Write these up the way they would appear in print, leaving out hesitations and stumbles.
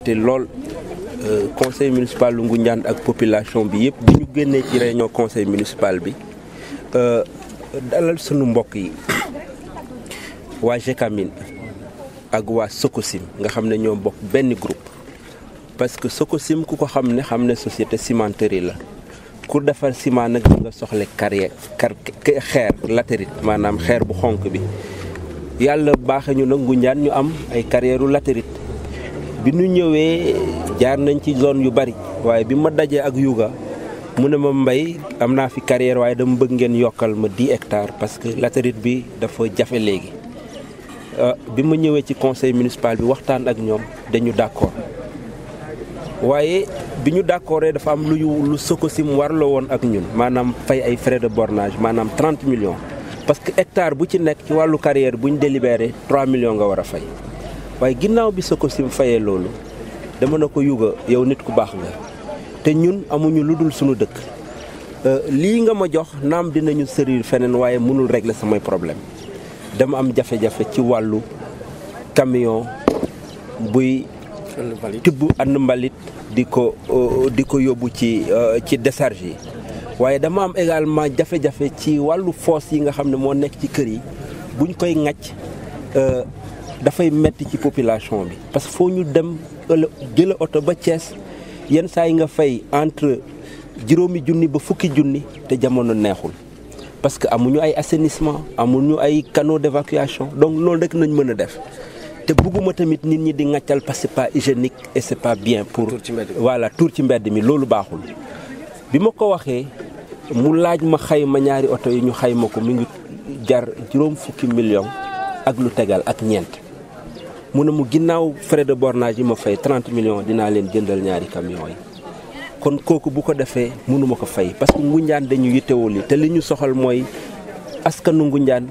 te lool conseil municipal lu Ngoundiane ak population bi yëpp bi ñu génnee ci réunion conseil municipal bi dalal sunu mbokk yi waa Gécamine ak waa Sococim nga xam ne ñoo bokk benn groupe parce que Sococim ku ko xam ne société cimenterie la ku defar ciment nag nga soxle xeer latérite maanaam xeer bu xonk bi yàlla baaxe ñu nag Ngoundiane ñu am ay carrière latérite bi ñu ñëwee jaar nañ ci zone yu bari waaye bi ma dajee ak Yuga mu ne ma mbay am naa fi carrière waaye dama bëgg ngeen yokkal ma 10 hectares parce que latérite bi dafa jafe léegi bi ma ñëwee ci conseil municipal bi waxtaan ak ñoom dañu d'accord waaye bi ñu d'accordee dafa am lu Sococim warloo woon ak ñun maanaam fay ay frais de bornage maanaam 30 millions parce que hectare bu ci nekk ci wàllu carrière bu ñu délibéré 3 millions nga war a fay waaye ginnaaw bi Sococim fayee loolu dama na ko Yuga yow nit ku baax nga te ñun amuñu lu dul suñu dëkk lii nga ma jox naam dinañu servir feneen waaye mënul régler samay problème dama am jafe-jafe ci wàllu camion buy tibb ànd mbalit di ko yóbbu ci décharge yi waaye dama am également jafe-jafe ci wàllu fosse yi nga xam ne moo nekk ci kër yi buñ koy ŋàcc dafay metti ci population bi parce que foo ñu dem jëla oto ba Thiès yenn saa yi nga fay entre juróomi junni ba fukki junni te jamono neexul parce que amuñu ay assainissement amuñu ay canaux d'évacuation donc loolu rek nañ mën a def te bugguma tamit nit ñi di ŋàccal parce que c'est pas hygiénique et c'est pas bien pour voilà tuur ci mbedd mi loolu baaxul bi ma ko waxee mu laaj ma xayma ñaari oto yi ñu xayma ko mi ngi jar juróom fukki millions ak lu tegal ak ñeent mu ne mu ginnaaw frais de bornage yi ma fay 30 millions dinaa leen jëndal ñaari camions yi kon kooku bu ko defee mënuma ko fay parce que Ngoundiane dañu yittewoo li te li ñu soxal mooy askanu Ngoundiane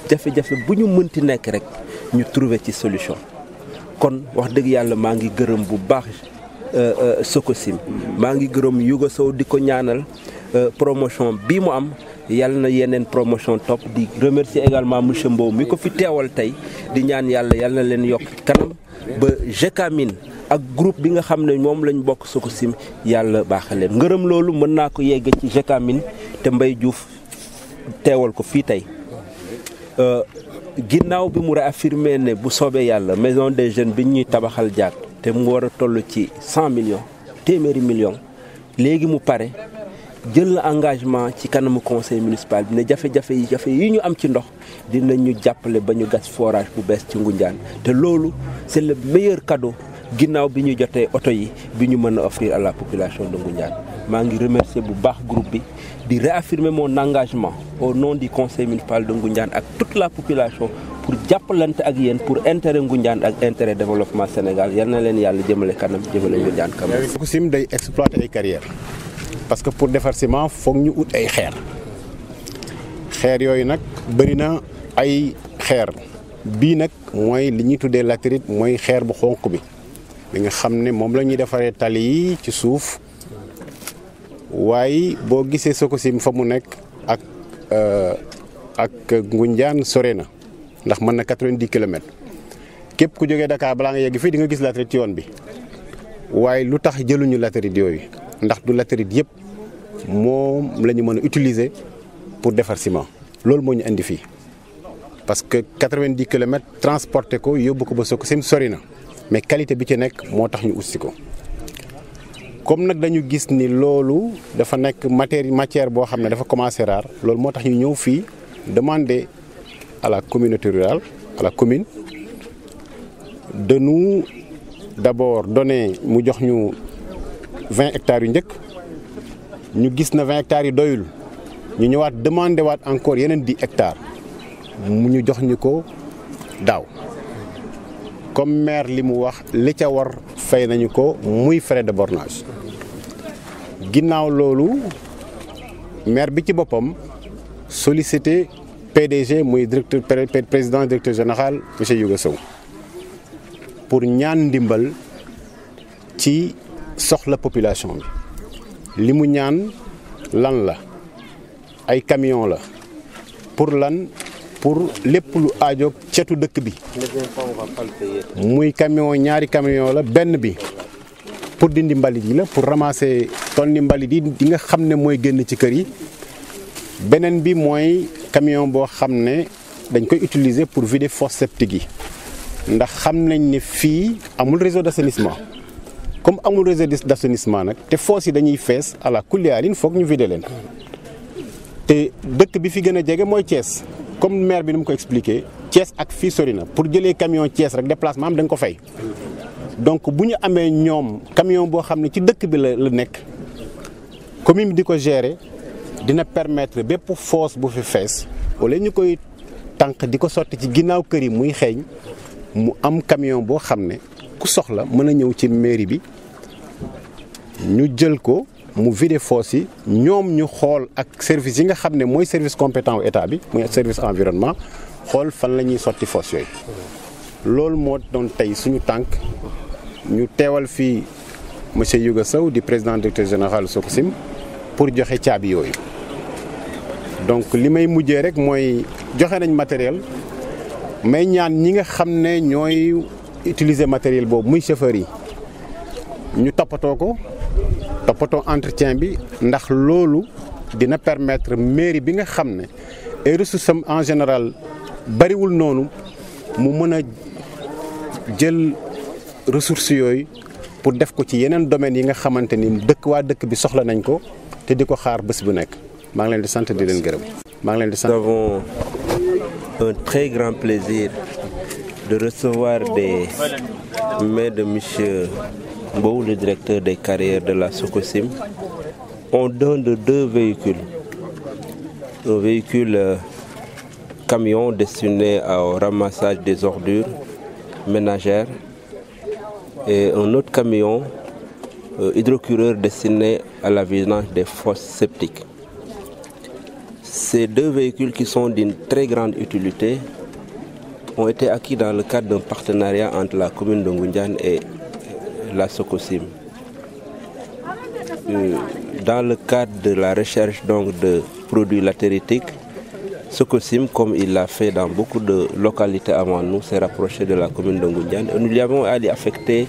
jafe-jafe bu ñu mënti nekk rek ñu trouver ci solution kon wax dëgg yàlla maa ngi gërëm bu baax Sococim maa ngi gërëm Yuga Sow di ko ñaanal promotion bii mu am yàlla na yeneen promotion topp di remercier également monsieur Mbow mi ko fi teewal tey di ñaan yàlla na leen yokk kanam ba Gécamine ak groupe bi nga xam ne moom lañ bokk Sococim yàlla baaxal leen ngërëm loolu mën naa ko yegg ci Gécamine te Mbaye Diouf teewal ko fii tey ginnaaw bi mu réaffirmé ne bu soobee yàlla maison des jeunes bi ñuy tabaxal jaag te mu war a toll ci 100 millions téeméeri millions léegi mu pare jël na engagement ci kanamu conseil municipal bi ne jafe-jafe yi ñu am ci ndox dinañ ñu jàppale ba ñu gas forage bu bees ci Ngoundiane te loolu c'est le meilleur cadeau ginnaaw bi ñu jotee oto yi bi ñu mën a offrir à la population de Ngoundiane maa ngi remercier bu baax groupe bi di réaffirmer mon engagement au nom du conseil municipal de Ngoundiane ak toute la population pour jàppalante ak yéen pour intérêt Ngoundiane ak intérêt développement Sénégal yal na leen yàlla jëmale kanam jëmale Ngoundiane kanam. Sococim day exploiter ay carrières parce que pour defar ciment foog ñu ut ay xeer yooyu nag bëri na ay xeer bii nag mooy li ñuy tuddee latérite mooy xeer bu xonq bi nga xam ne moom la ñuy defaree tali yi ci suuf waaye boo gisee Sococim fa mu nekk ak Ngoundiane sore na ndax mën na 90 kilomètres képp ku jógee Dakar balaa nga yegg fii di nga gis latérite ci yoon bi waaye lu tax jëluñu latérite yooyu ndax du latérite yëpp moom la ñu mën a utiliser pour defar ciment loolu moo ñu indi fii parce que 90 kilomètres transporter ko yóbbu ko ba Sococim sori na mais qualité bi ci nekk moo tax ñu utsi ko comme nag dañu gis ni loolu dafa nekk matière boo xam ne dafa commencé rare loolu moo tax ñu ñëw fii demander à la communauté rurale à la commune de nous d'abord donner mu jox ñu 20 hectares yu njëkk ñu gis na 20 hectares yi doyul ñu ñëwaat demander waat encore yeneen 10 hectares mu ñu jox ñu ko daaw comme maire li mu wax li ca war fay nañu ko muy frais de bornage ginnaaw loolu maire bi ci boppam sollicité PDG muy président directeur général monsieur Yuga Sow pour ñaan ndimbal ci soxla population bi li mu ñaan lan la ay camion la pour lan pour lépp lu aajoog cetu dëkk bi muy camion ñaari camion la benn bi pour dindi mbalit yi la pour ramasser tonni mbalit yi nga xam ne mooy génn ci kër yi beneen bi mooy camion boo xam ne dañ koy utiliser pour vider fosse septique yi ndax xam nañ ne fii amul réseau d'assainissement comme amul réseau d'assainissement nag te fosse yi dañuy fees à la kuliyaarin foog ñu vider leen te dëkk bi fi gën a jege mooy Thiès comme maire bi ni mu ko expliqué Thiès ak fii sori na pour jëlee camion Thiès rek déplacement am da nga ko fay donc bu ñu amee ñoom camion boo xam ne ci dëkk bi la nekk commune bi di ko gérer dina permettre bépp fosse bu fi fees wala ñu koy tànk di ko sotti ci ginnaaw kër yi muy xeeñ mu am camion boo xam ne ku soxla mën a ñëw ci mairie bi ñu jël ko mu vider fosse yi ñoom ñu xool ak service yi nga xam ne mooy service compétent wu état bi muy service environnement xool fan la ñuy sotti fosse yooyu. loolu moo doon tey suñu tànk ñu teewal fii monsieur Youga Sow di président directeur général Sococim pour joxe caabi yooyu donc li may mujjee rek mooy joxe nañ matériel may ñaan ñi nga xam ne ñooy utiliser matériel boobu muy chauffeur yi ñu toppatoo ko toppatoo entretien bi ndax loolu dina permettre mairie bi nga xam ne ay ressources am en général bariwul noonu mu mën a jël ressources yooyu pour def ko ci yeneen domaines yi nga xamante ni waa dëkk bi soxla nañ ko te di ko xaar bés bu nekk maa ngi leen di sant di leen gërëm maa ngi leen di sant. Nous avons un très grand plaisir de recevoir des mains de monsieur Mbow, le directeur des carrières de la Sococim. On donne de 2 véhicules. Un véhicule camion destiné au ramassage des ordures ménagères et un autre camion hydrocureur destiné à la vidange des fosses septiques. Ces 2 véhicules qui sont d'une très grande utilité ont été acquis dans le cadre d'un partenariat entre la commune de Ngoundiane et la Sococim. Dans le cadre de la recherche donc de produits latéritiques, Sococim, comme il l'a fait dans beaucoup de localités avant nous, s'est rapproché de la commune de Ngoundiane et nous lui avons affecté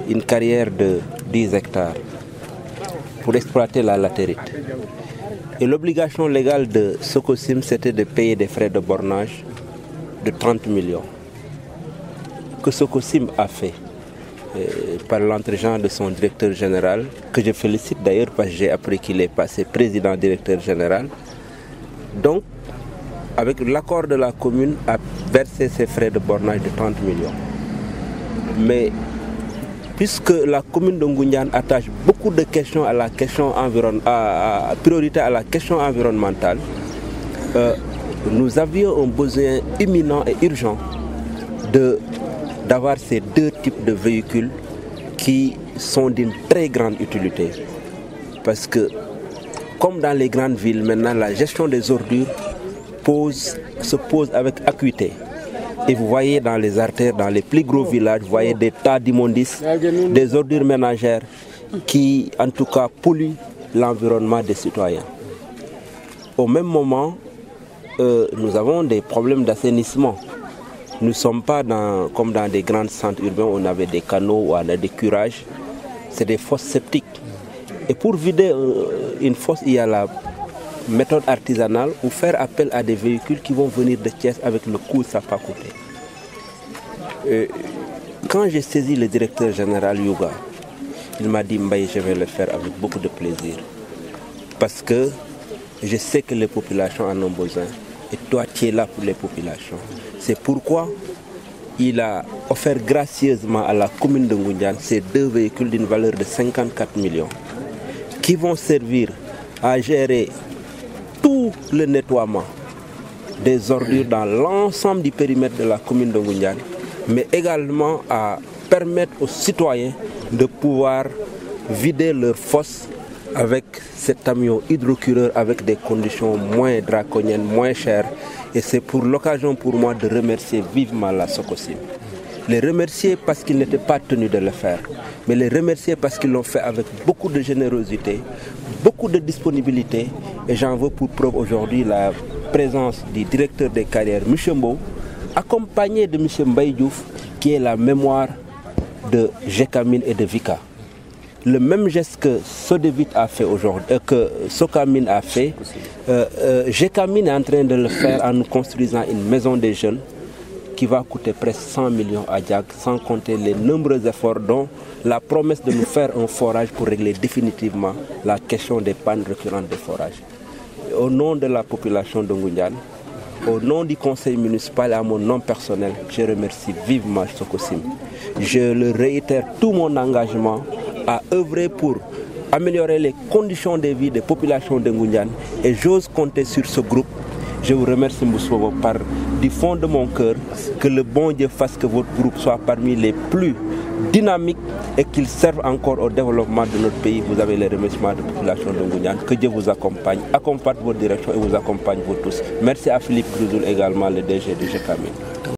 une carrière de 10 hectares pour exploiter la latérite. Et l'obligation légale de Sococim, c'était de payer des frais de bornage de 30 millions que Sococim a fait par l'entregent de son directeur général, que je félicite d'ailleurs parce que j'ai appris qu'il est passé président-directeur général. Donc, avec l'accord de la commune, a versé ses frais de bornage de 30 millions. Mais puisque la commune de Ngoundiane attache beaucoup de questions à la question priorité à la question environnementale, nous avions un besoin imminent et urgent d'avoir ces 2 types de véhicules qui sont d'une très grande utilité. Parce que, comme dans les grandes villes, maintenant, la gestion des ordures se pose avec acuité. Et vous voyez dans les artères, dans les plus gros villages, vous voyez des tas d'immondices, des ordures ménagères qui, en tout cas, polluent l'environnement des citoyens. Au même moment, nous avons des problèmes d'assainissement. Nous ne sommes pas comme dans des grands centres urbains où on avait des canaux ou on a des curages. C'est des fosses septiques. Et pour vider une fosse, il y a la méthode artisanale ou faire appel à des véhicules qui vont venir de Thiès avec le coût que ça va coûter. Quand j'ai saisi le directeur général Youga, il m'a dit Mbaye, je vais le faire avec beaucoup de plaisir. Parce que je sais que les populations en ont besoin. Et toi, tu es là pour les populations. C'est pourquoi il a offert gracieusement à la commune de Ngoundiane ces 2 véhicules d'une valeur de 54 millions qui vont servir à gérer tout le nettoiement des ordures dans l'ensemble du périmètre de la commune de Ngoundiane, mais également à permettre aux citoyens de pouvoir vider leurs fosses avec cet camion hydrocureur avec des conditions moins draconiennes, moins chères. Et c'est pour l'occasion pour moi de remercier vivement la Sococim. Les remercier parce qu'ils n'étaient pas tenus de le faire, mais les remercier parce qu'ils l'ont fait avec beaucoup de générosité, beaucoup de disponibilité. Et j'en veux pour preuve aujourd'hui la présence du directeur des carrières, M. Mbow, accompagné de M. Mbaye Diouf, qui est la mémoire de Gécamine et de Vika. Le même geste que Sodevit a fait aujourd'hui, que Socamine a fait, Gécamine est en train de le faire en nous construisant une maison des jeunes qui va coûter presque 100 millions à Diag, sans compter les nombreux efforts, dont la promesse de nous faire un forage pour régler définitivement la question des pannes récurrentes des forages. Au nom de la population de Ngoundiane, au nom du conseil municipal et à mon nom personnel, je remercie vivement Sococim. Je le réitère tout mon engagement à œuvrer pour améliorer les conditions de vie des populations de Ngoundiane et j'ose compter sur ce groupe. Je vous remercie Moussovo du fond de mon cœur, que le bon Dieu fasse que votre groupe soit parmi les plus dynamiques et qu'il serve encore au développement de notre pays. Vous avez les remerciements de la population de Ngoundiane. Que Dieu vous accompagne votre direction et vous accompagne vous tous. Merci à Philippe Grouzoul également, le DG de Gécamine.